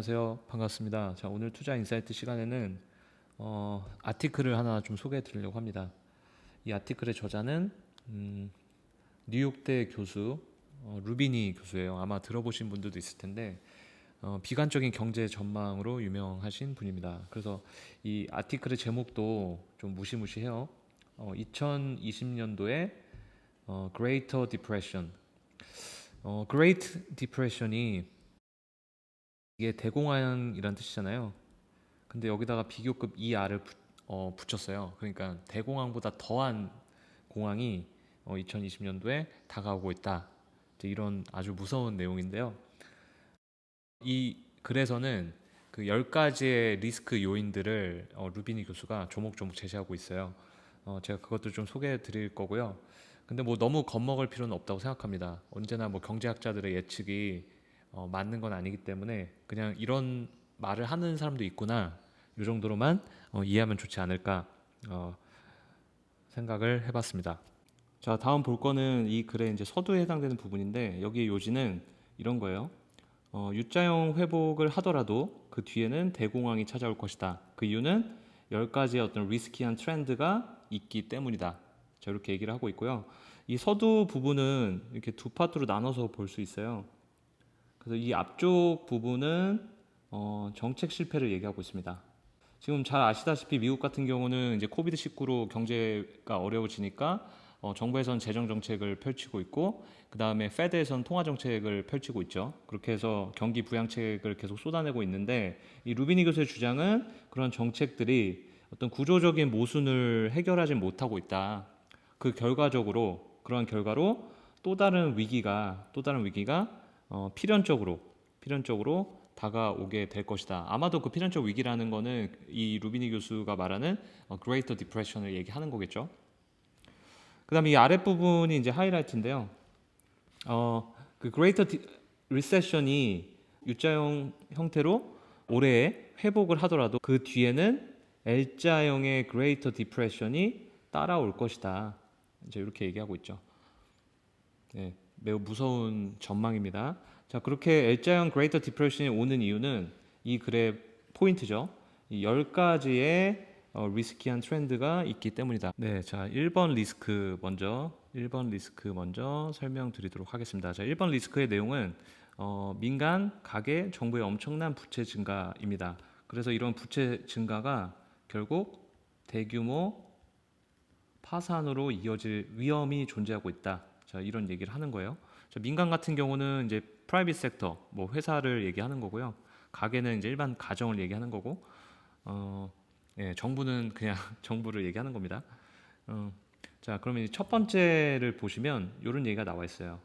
안녕하세요. 반갑습니다. 자, 오늘 투자 인사이트 시간에는 아티클을 하나 좀 소개해 드리려고 합니다. 이 아티클의 저자는 뉴욕대 교수 루비니 교수예요. 아마 들어보신 분들도 있을 텐데 비관적인 경제 전망으로 유명하신 분입니다. 그래서 이 아티클의 제목도 좀 무시무시해요. 2020년도에 Greater Depression, Great Depression이 이게 대공황이란 뜻이잖아요. 근데 여기다가 비교급 ER을 붙였어요. 그러니까 대공황보다 더한 공황이 2020년도에 다가오고 있다. 이제 이런 아주 무서운 내용인데요. 이 글에서는 그 10가지의 리스크 요인들을 루비니 교수가 조목조목 제시하고 있어요. 제가 그것도 좀 소개해 드릴 거고요. 근데 뭐 너무 겁먹을 필요는 없다고 생각합니다. 언제나 뭐 경제학자들의 예측이 맞는 건 아니기 때문에 그냥 이런 말을 하는 사람도 있구나 이 정도로만 이해하면 좋지 않을까 생각을 해봤습니다. 자, 다음 볼 거는 이 글의 이제 서두에 해당되는 부분인데 여기에 요지는 이런 거예요. U자형 회복을 하더라도 그 뒤에는 대공황이 찾아올 것이다. 그 이유는 10가지의 어떤 리스키한 트렌드가 있기 때문이다. 자, 이렇게 얘기를 하고 있고요. 이 서두 부분은 이렇게 두 파트로 나눠서 볼 수 있어요. 그래서 이 앞쪽 부분은 정책 실패를 얘기하고 있습니다. 지금 잘 아시다시피 미국 같은 경우는 이제 코비드-19로 경제가 어려워지니까 정부에선 재정 정책을 펼치고 있고 그 다음에 페드에선 통화 정책을 펼치고 있죠. 그렇게 해서 경기 부양책을 계속 쏟아내고 있는데 이 루비니 교수의 주장은 그런 정책들이 어떤 구조적인 모순을 해결하지 못하고 있다. 그 결과적으로 그러한 결과로 또 다른 위기가 필연적으로 다가오게 될 것이다. 아마도 그 필연적 위기라는 거는 이 루비니 교수가 말하는 Greater Depression을 얘기하는 거겠죠. 그다음에 이 아랫부분이 이제 하이라이트인데요. 그 Greater Recession이 U자형 형태로 올해에 회복을 하더라도 그 뒤에는 L자형의 Greater Depression이 따라올 것이다. 이제 이렇게 얘기하고 있죠. 네, 매우 무서운 전망입니다. 자, 그렇게 L자형 Greater Depression이 오는 이유는 이 글의 포인트죠. 이 10가지의 리스키한 트렌드가 있기 때문이다. 네, 자, 1번 리스크 먼저 설명드리도록 하겠습니다. 자, 1번 리스크의 내용은 민간, 가계, 정부의 엄청난 부채 증가입니다. 그래서 이런 부채 증가가 결국 대규모 파산으로 이어질 위험이 존재하고 있다. 자, 이런 얘기를 하는 거예요. 자, 민간 같은 경우는 이제 프라이빗 섹터, 뭐 회사를 얘기하는 거고요. 가계는 이제 일반 가정을 얘기하는 거고, 정부는 그냥 정부를 얘기하는 겁니다. 자, 그러면 첫 번째를 보시면 이런 얘기가 나와 있어요.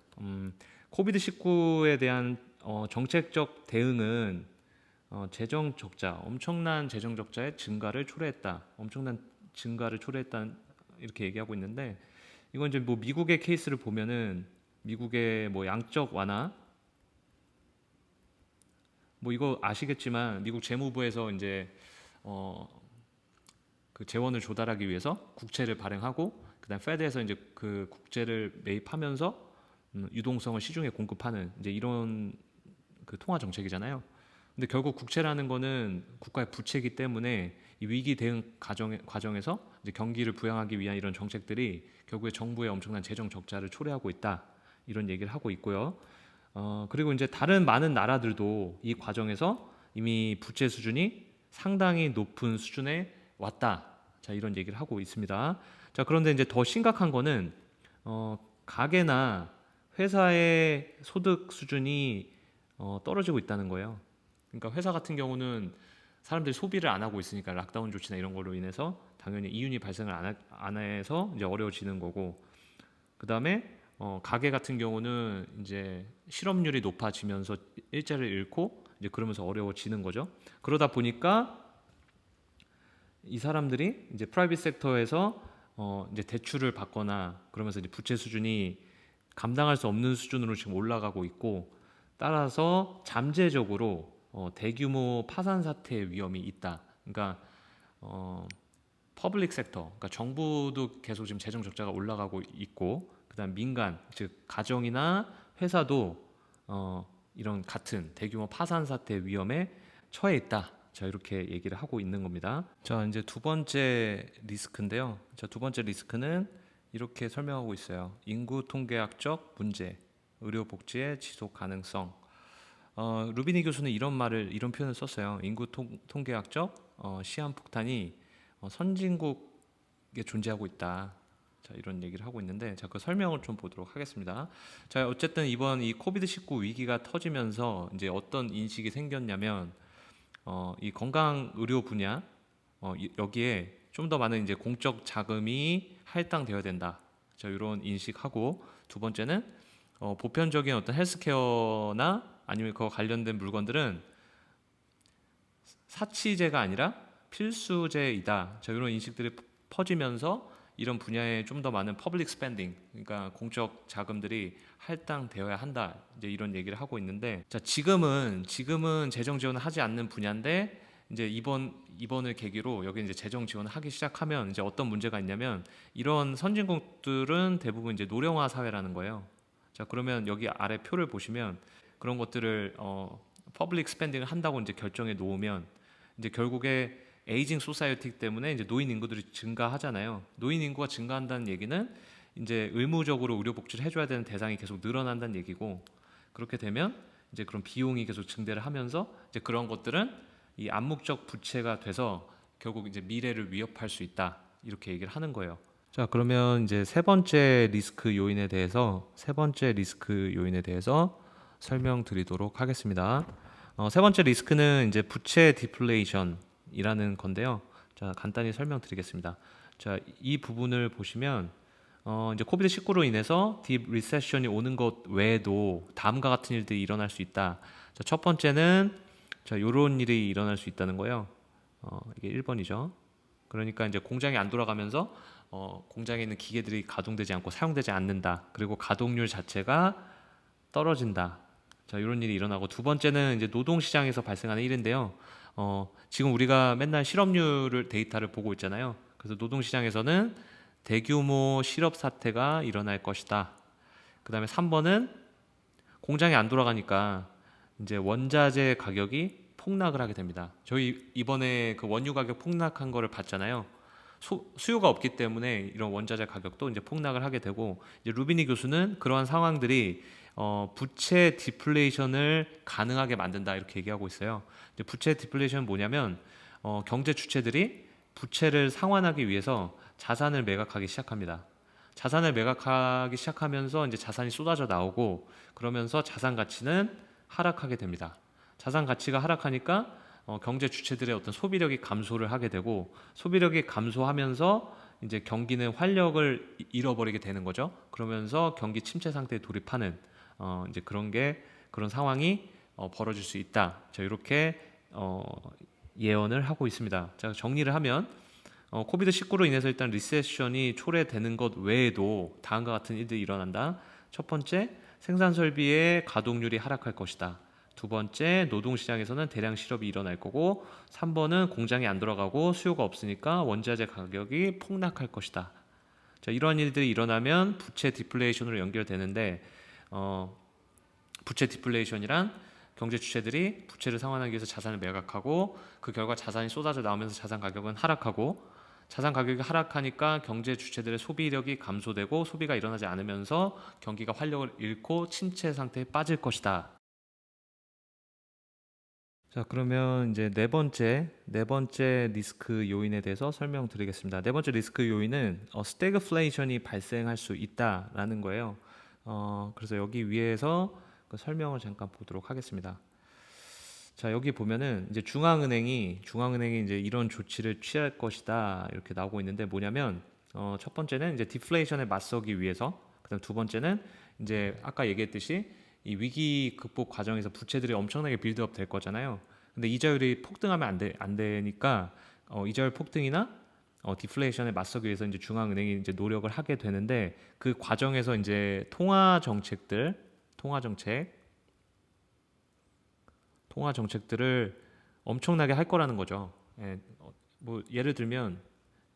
코비드-19에 대한 정책적 대응은 재정 적자, 엄청난 재정 적자의 증가를 초래했다. 이렇게 얘기하고 있는데 이건 이제 뭐 미국의 케이스를 보면은 미국의 뭐 양적 완화 뭐 이거 아시겠지만 미국 재무부에서 이제 그 재원을 조달하기 위해서 국채를 발행하고 그다음 페드에서 이제 그 국채를 매입하면서 유동성을 시중에 공급하는 이제 이런 그 통화 정책이잖아요. 근데 결국 국채라는 거는 국가의 부채이기 때문에 이 위기 대응 과정에서 이제 경기를 부양하기 위한 이런 정책들이 결국에 정부의 엄청난 재정 적자를 초래하고 있다. 이런 얘기를 하고 있고요. 그리고 이제 다른 많은 나라들도 이 과정에서 이미 부채 수준이 상당히 높은 수준에 왔다. 자, 이런 얘기를 하고 있습니다. 자, 그런데 이제 더 심각한 거는 가계나 회사의 소득 수준이 떨어지고 있다는 거예요. 그러니까 회사 같은 경우는 사람들이 소비를 안 하고 있으니까 락다운 조치나 이런 걸로 인해서 당연히 이윤이 발생을 안 해서 이제 어려워지는 거고, 그 다음에 가게 같은 경우는 이제 실업률이 높아지면서 일자리를 잃고 이제 그러면서 어려워지는 거죠. 그러다 보니까 이 사람들이 이제 프라이빗 섹터에서 이제 대출을 받거나 그러면서 이제 부채 수준이 감당할 수 없는 수준으로 지금 올라가고 있고, 따라서 잠재적으로 대규모 파산 사태의 위험이 있다. 그러니까 퍼블릭 섹터, 그러니까 정부도 계속 지금 재정 적자가 올라가고 있고, 그다음 민간, 즉 가정이나 회사도 이런 같은 대규모 파산 사태 위험에 처해 있다. 자, 이렇게 얘기를 하고 있는 겁니다. 자, 이제 두 번째 리스크인데요. 자, 두 번째 리스크는 이렇게 설명하고 있어요. 인구 통계학적 문제, 의료 복지의 지속 가능성. 루비니 교수는 이런 표현을 썼어요. 인구 통계학적 시한 폭탄이 선진국에 존재하고 있다. 자, 이런 얘기를 하고 있는데, 자, 그 설명을 좀 보도록 하겠습니다. 자, 어쨌든 이번 이 코비드-19 위기가 터지면서 이제 어떤 인식이 생겼냐면, 이 건강 의료 분야, 여기에 좀 더 많은 이제 공적 자금이 할당되어야 된다. 자, 이런 인식하고, 두 번째는 보편적인 어떤 헬스케어나 아니면 그와 관련된 물건들은 사치제가 아니라 필수제이다. 자, 이런 인식들이 퍼지면서 이런 분야에 좀 더 많은 퍼블릭 스펜딩, 그러니까 공적 자금들이 할당되어야 한다. 이제 이런 얘기를 하고 있는데, 자, 지금은 재정 지원을 하지 않는 분야인데, 이제 이번을 계기로 여기 이제 재정 지원을 하기 시작하면 이제 어떤 문제가 있냐면, 이런 선진국들은 대부분 이제 노령화 사회라는 거예요. 자, 그러면 여기 아래 표를 보시면 그런 것들을 퍼블릭 스펜딩을 한다고 이제 결정해 놓으면 이제 결국에 에이징 소사이어티 때문에 이제 노인 인구들이 증가하잖아요. 노인 인구가 증가한다는 얘기는 이제 의무적으로 의료 복지를 해줘야 되는 대상이 계속 늘어난다는 얘기고, 그렇게 되면 이제 그런 비용이 계속 증대를 하면서 이제 그런 것들은 이 암묵적 부채가 돼서 결국 이제 미래를 위협할 수 있다. 이렇게 얘기를 하는 거예요. 자, 그러면 이제 세 번째 리스크 요인에 대해서 설명드리도록 하겠습니다. 세 번째 리스크는 이제 부채 디플레이션이라는 건데요. 자, 간단히 설명드리겠습니다. 자, 이 부분을 보시면 이제 코비드-19로 인해서 딥 리세션이 오는 것 외에도 다음과 같은 일들이 일어날 수 있다. 자, 첫 번째는 자, 이런 일이 일어날 수 있다는 거예요. 이게 1번이죠. 그러니까 이제 공장이 안 돌아가면서 공장에 있는 기계들이 가동되지 않고 사용되지 않는다. 그리고 가동률 자체가 떨어진다. 자, 이런 일이 일어나고, 두 번째는 이제 노동시장에서 발생하는 일인데요. 지금 우리가 맨날 실업률 데이터를 보고 있잖아요. 그래서 노동시장에서는 대규모 실업 사태가 일어날 것이다. 그 다음에 3번은 공장이 안 돌아가니까 이제 원자재 가격이 폭락을 하게 됩니다. 저희 이번에 그 원유 가격 폭락한 거를 봤잖아요. 수요가 없기 때문에 이런 원자재 가격도 이제 폭락을 하게 되고, 이제 루비니 교수는 그러한 상황들이 부채 디플레이션을 가능하게 만든다, 이렇게 얘기하고 있어요. 이제 부채 디플레이션은 뭐냐면 경제 주체들이 부채를 상환하기 위해서 자산을 매각하기 시작합니다. 자산을 매각하기 시작하면서 이제 자산이 쏟아져 나오고, 그러면서 자산 가치는 하락하게 됩니다. 자산 가치가 하락하니까 경제 주체들의 어떤 소비력이 감소를 하게 되고, 소비력이 감소하면서 이제 경기는 활력을 잃어버리게 되는 거죠. 그러면서 경기 침체 상태에 돌입하는 이제 그런 상황이 벌어질 수 있다. 자, 이렇게 예언을 하고 있습니다. 자, 정리를 하면 코비드-19로 인해서 일단 리세션이 초래되는 것 외에도 다음과 같은 일들이 일어난다. 첫 번째, 생산 설비의 가동률이 하락할 것이다. 두 번째, 노동시장에서는 대량 실업이 일어날 거고, 3번은 공장이 안 돌아가고 수요가 없으니까 원자재 가격이 폭락할 것이다. 자, 이러한 일들이 일어나면 부채 디플레이션으로 연결되는데, 부채 디플레이션이란 경제 주체들이 부채를 상환하기 위해서 자산을 매각하고, 그 결과 자산이 쏟아져 나오면서 자산 가격은 하락하고, 자산 가격이 하락하니까 경제 주체들의 소비력이 감소되고 소비가 일어나지 않으면서 경기가 활력을 잃고 침체 상태에 빠질 것이다. 자, 그러면 이제 네 번째 리스크 요인에 대해서 설명드리겠습니다. 네 번째 리스크 요인은 스태그플레이션이 발생할 수 있다라는 거예요. 그래서 여기 위에서 그 설명을 잠깐 보도록 하겠습니다. 자, 여기 보면은 이제 중앙은행이 이제 이런 조치를 취할 것이다, 이렇게 나오고 있는데, 뭐냐면 첫 번째는 이제 디플레이션에 맞서기 위해서, 그다음 두 번째는 이제 아까 얘기했듯이 이 위기 극복 과정에서 부채들이 엄청나게 빌드업 될 거잖아요. 근데 이자율이 폭등하면 안 되니까 이자율 폭등이나 디플레이션에 맞서기 위해서 이제 중앙은행이 이제 노력을 하게 되는데, 그 과정에서 이제 통화 정책들을 엄청나게 할 거라는 거죠. 뭐 예를 들면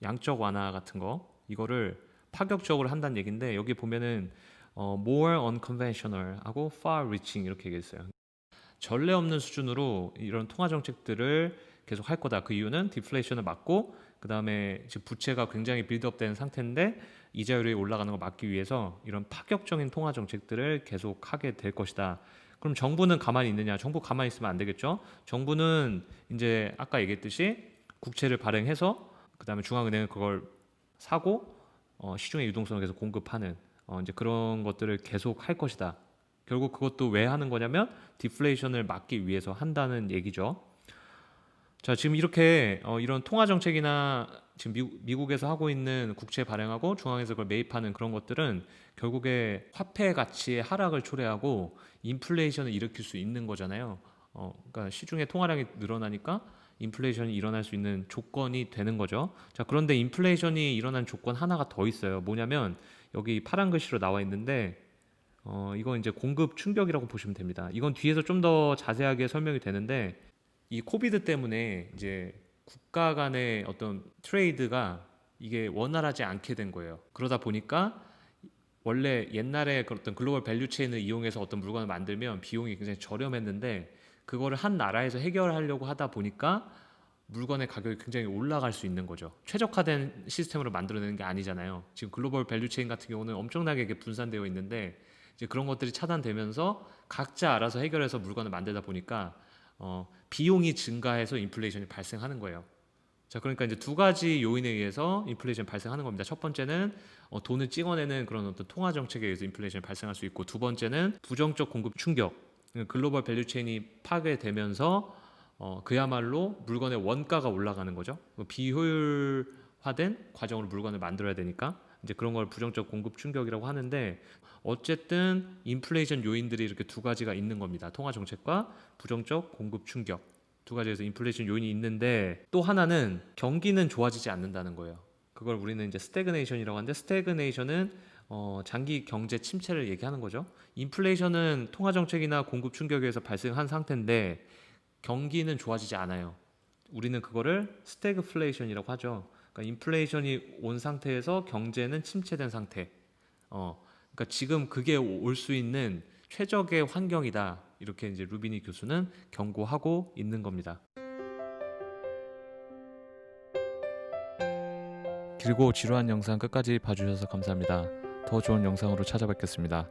양적 완화 같은 거, 이거를 파격적으로 한다는 얘기인데, 여기 보면은 more unconventional 하고 far reaching 이렇게 얘기했어요. 전례 없는 수준으로 이런 통화 정책들을 계속 할 거다. 그 이유는 디플레이션을 막고 그다음에 지금 부채가 굉장히 빌드업된 상태인데 이자율이 올라가는 걸 막기 위해서 이런 파격적인 통화 정책들을 계속 하게 될 것이다. 그럼 정부는 가만히 있느냐? 정부 가만히 있으면 안 되겠죠. 정부는 이제 아까 얘기했듯이 국채를 발행해서 그다음에 중앙은행은 그걸 사고 시중의 유동성을 계속 공급하는 이제 그런 것들을 계속 할 것이다. 결국 그것도 왜 하는 거냐면 디플레이션을 막기 위해서 한다는 얘기죠. 자, 지금 이렇게 이런 통화 정책이나 지금 미국에서 하고 있는 국채 발행하고 중앙에서 그걸 매입하는 그런 것들은 결국에 화폐 가치의 하락을 초래하고 인플레이션을 일으킬 수 있는 거잖아요. 그러니까 시중의 통화량이 늘어나니까 인플레이션이 일어날 수 있는 조건이 되는 거죠. 자, 그런데 인플레이션이 일어난 조건 하나가 더 있어요. 뭐냐면 여기 파란 글씨로 나와 있는데 이건 이제 공급 충격이라고 보시면 됩니다. 이건 뒤에서 좀 더 자세하게 설명이 되는데 이 코비드 때문에 이제 국가 간의 어떤 트레이드가 이게 원활하지 않게 된 거예요. 그러다 보니까 원래 옛날에 그 어떤 글로벌 밸류 체인을 이용해서 어떤 물건을 만들면 비용이 굉장히 저렴했는데 그거를 한 나라에서 해결하려고 하다 보니까 물건의 가격이 굉장히 올라갈 수 있는 거죠. 최적화된 시스템으로 만들어내는 게 아니잖아요. 지금 글로벌 밸류 체인 같은 경우는 엄청나게 이게 분산되어 있는데 이제 그런 것들이 차단되면서 각자 알아서 해결해서 물건을 만들다 보니까 비용이 증가해서 인플레이션이 발생하는 거예요. 자, 그러니까 이제 두 가지 요인에 의해서 인플레이션이 발생하는 겁니다. 첫 번째는 돈을 찍어내는 그런 어떤 통화 정책에 의해서 인플레이션이 발생할 수 있고, 두 번째는 부정적 공급 충격, 글로벌 밸류 체인이 파괴되면서 그야말로 물건의 원가가 올라가는 거죠. 비효율화된 과정으로 물건을 만들어야 되니까 이제 그런 걸 부정적 공급 충격이라고 하는데, 어쨌든 인플레이션 요인들이 이렇게 두 가지가 있는 겁니다. 통화 정책과 부정적 공급 충격 두 가지에서 인플레이션 요인이 있는데, 또 하나는 경기는 좋아지지 않는다는 거예요. 그걸 우리는 이제 스태그네이션이라고 하는데, 스태그네이션은 장기 경제 침체를 얘기하는 거죠. 인플레이션은 통화 정책이나 공급 충격에 의해서 발생한 상태인데 경기는 좋아지지 않아요. 우리는 그거를 스태그플레이션이라고 하죠. 그러니까 인플레이션이 온 상태에서 경제는 침체된 상태. 그러니까 지금 그게 올 수 있는 최적의 환경이다. 이렇게 이제 루비니 교수는 경고하고 있는 겁니다. 길고 지루한 영상 끝까지 봐주셔서 감사합니다. 더 좋은 영상으로 찾아뵙겠습니다.